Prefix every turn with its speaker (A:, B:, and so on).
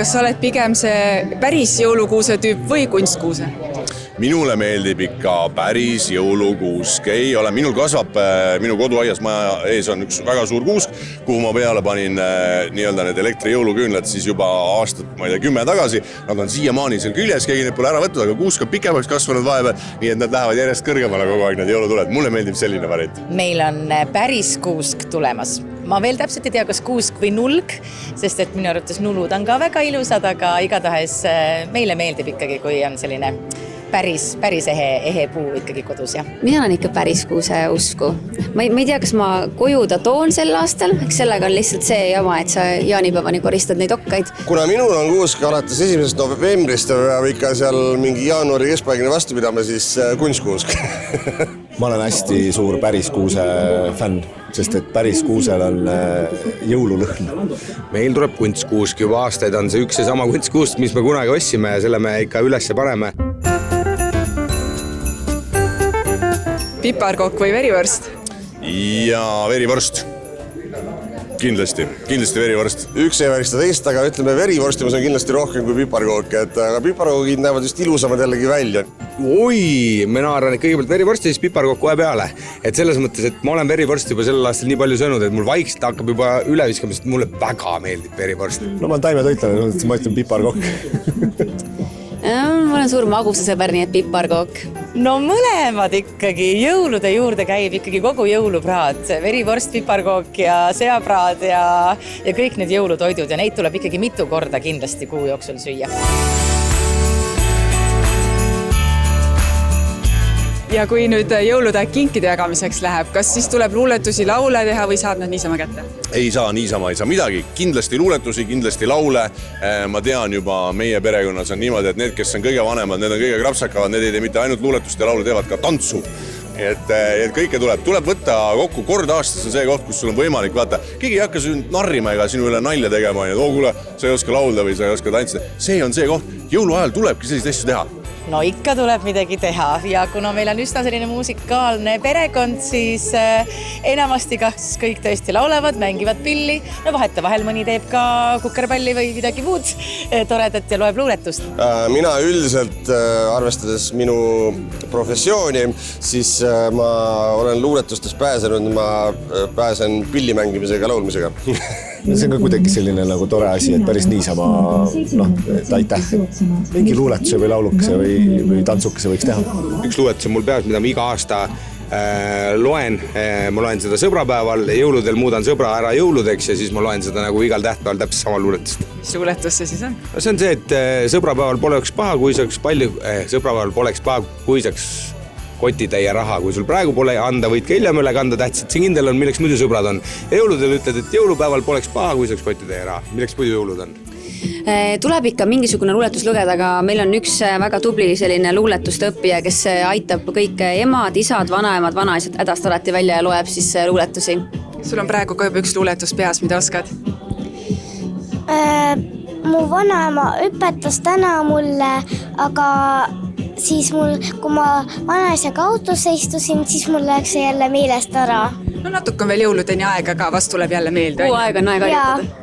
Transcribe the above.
A: kas sa oled pigem see päris jõulukuuse tüüp või kunstkuuse?
B: Minule meeldib ikka päris jõulukuusk. Ei ole, minul kasvab, minu koduaias maja ees on üks väga suur kuusk, kuhu ma peale panin nii-öelda need elektrijõuluküünlad siis juba aastat, ma ei tea, 10 tagasi. Nad on siiamaani seal küljes, keegi need pole ära võtnud, aga kuusk on pikemaks kasvanud vahepeal, nii et nad lähevad järjest kõrgemale kogu aeg, need jõulutuled. Mulle meeldib selline variant.
C: Meil on päris kuusk tulemas. Ma veel täpselt ei tea, kas kuusk või nulg, sest et minu arvates nulud on ka väga ilusad, aga igatahes meile meeldib ikkagi, kui on selline päris ehe puu ikkagi kodus.
D: Mina olen ikka päris kuuse usku. Ma ei tea, kas ma koju ta toon sel aastal, eks sellega on lihtsalt see jama, et sa jaanipäevani koristad neid okkaid.
E: Kuna minul on kuusk alates 1. novembrist ja ikka seal mingi jaanuari keskpaigini vastu pidama, siis kunstkuusk.
F: Ma olen hästi suur päris kuuse fänn, sest et päris kuusel on jõululõhn.
G: Meil tuleb kunstkuusk, juba aastaid on see üks ja sama kunstkuusk, mis me kunagi ossime ja selle me ikka üles paneme.
A: Piparkokk või verivorst?
B: Ja verivorst. Kindlasti verivorst.
E: Üks ei värista teist, aga ütleme verivorstimus on kindlasti rohkem kui piparkook, aga piparkoogid näevad just ilusamad jällegi välja.
G: Oi, mina arvan, et kõigepealt verivorsti, siis piparkook kohe peale. Et selles mõttes, et ma olen verivorsti juba sellel aastal nii palju söönud, et mul vaikselt hakkab juba üle viskama, sest mulle väga meeldib verivorst.
F: No ma olen taimetoitlane, ma ütlen piparkokk.
D: Ma olen suur magusasõber, nii et piparkook.
C: No mõlemad ikkagi. Jõulude juurde käib ikkagi kogu jõulupraad. Verivorst, piparkook ja seapraad ja kõik need jõulutoidud ja neid tuleb ikkagi mitu korda kindlasti kuu jooksul süüa.
A: Ja kui nüüd jõulude kinkide jagamiseks läheb, kas siis tuleb luuletusi, laule teha või saad nad niisama kätte?
B: Ei saa midagi. Kindlasti luuletusi, kindlasti laule. Ma tean juba meie perekonnas on niimoodi, et need, kes on kõige vanemad, need on kõige krapsakavad, need ei tee mitte ainult luuletust ja laulu, teevad ka tantsu. Et kõike tuleb võtta kokku kord aastas on see koht, kus sul on võimalik, vaata, keegi ei hakka narrima ega sinu üle nalja tegema, et kuule, sa ei oska laulda või sa ei oska tantsida. See on see koht, jõuluajal tulebki selliseid asju teha.
C: No ikka tuleb midagi teha ja kuna meil on üsna selline musikaalne perekond, siis enamasti kas kõik tõesti laulevad, mängivad pilli, no vahetevahel mõni teeb ka kukerpalli või midagi muud toredat ja loeb luuletust.
E: Mina üldiselt, arvestades minu professiooni, siis ma olen luuletustest pääsenud, ma pääsen pilli mängimisega, laulmisega.
F: See on ka kuidagi selline nagu tore asi, et päris niisama, et aitäh, mingi luuletuse või laulukese või tantsukese võiks teha.
G: Üks luuletus on mul peas, mida ma iga aasta loen. Ma loen seda sõbrapäeval, jõuludel muudan sõbra ära jõuludeks ja siis ma loen seda nagu igal tähtpäeval täpselt sama luuletust.
A: Mis luuletus see siis on?
G: See on see, et sõbrapäeval poleks paha, kui saaks kotitäie raha. Kui sul praegu pole anda, võid ka hiljem üle kanda, tähtsid see kindel on, milleks muidu sõbrad on. Jõuludel ütled, et jõulupäeval poleks paha, kui saaks kotitäie raha. Milleks muidu jõulud on?
D: Tuleb ikka mingisugune luuletus lugeda, aga meil on üks väga tubli selline luuletuste õppija, kes aitab kõik emad, isad, vanaemad, vanaisad hädast alati välja ja loeb siis luuletusi.
A: Sul on praegu ka juba üks luuletus peas, mida oskad?
H: Mu vanaema õpetas täna mulle, aga siis kui ma vanaisaga autosse istusin, siis mul läks jälle meelest ära.
A: No natuke on veel jõuludeni aega ka, vast tuleb jälle meelde.
D: Kuu aega on aega aitada.